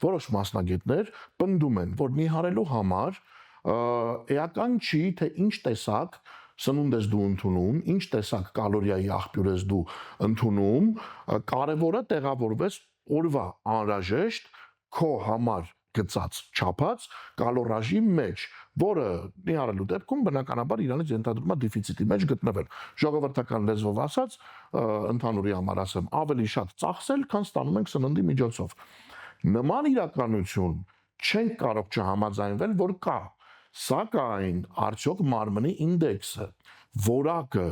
որոշ մասնագետներ պնդում են, որ նիհարելու համար էական չի, թե ինչ տեսակ սնունդ ես դու ընդունում, ինչ տեսակ կալորիայի աղբյուր ես դու ընդունում, կարևորը տեղավորվեց օրվա անհրաժեշտ քո համար գծած չափած կալորաժի մեջ, որը նիհարելու դեպքում բնականաբար իրանից ենթադրում է դեֆիցիտի մեջ գտնվել։ Ժողովրդական լեզվով ասած, ընդհանուրի համար ասեմ, ավելի շատ ծախսել, քան ստանում ենք սննդի միջոցով։ Նման իրականություն չենք կարող չհամաձայնվել, որ կա, սակայն արդյոք մարմնի ինդեքսը, որակը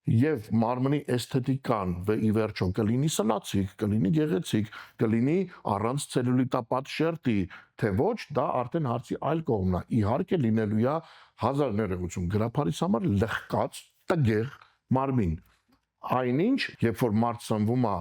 եւ մարմնի էսթետիկան ի վերջո կլինի սլացիկ, կլինի գեղեցիկ, կլինի առանց ցելյուլիտապատ շերտի, թե ոչ, դա արդեն հարցի այլ կողմն է։ Իհարկե լինելու է հազար ներողություն գրափարից համար լղկած տգեղ մարմին։ Այնինչ, երբ որ մարդ սնվում է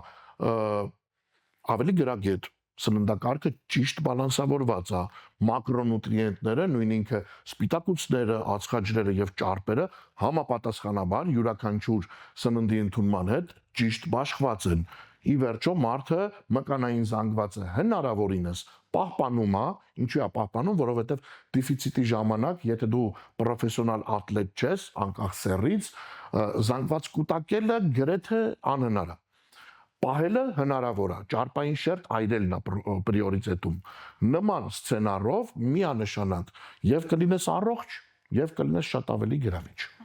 ավելի գրագետ, սննդակարգը ճիշտ բալանսավորված է, մակրոնուտրիենտները, նույն ինքը սպիտակուցները, ածխաջրերը եւ ճարպերը համապատասխանաբար յուրաքանչյուր սննդի ընդունման հետ ճիշտ բաշխված են։ Ի վերջո մարդը մկանային զանգվածը հնարավորինս պահպանում է, ինչու է պահպանում, որովհետեւ դեֆիցիտի ժամանակ, եթե դու պրոֆեսիոնալ ատլետ չես, անկախ սեռից, զանգված կուտակելը գրեթե անհնար է։ Պահելը հնարավոր է, ճարպային շերտ այրելն է պրիորիտետում։ Նման սցենարով միանշանակ եւ կլինես առողջ, եւ կլինես շատ ավելի գրավիչ։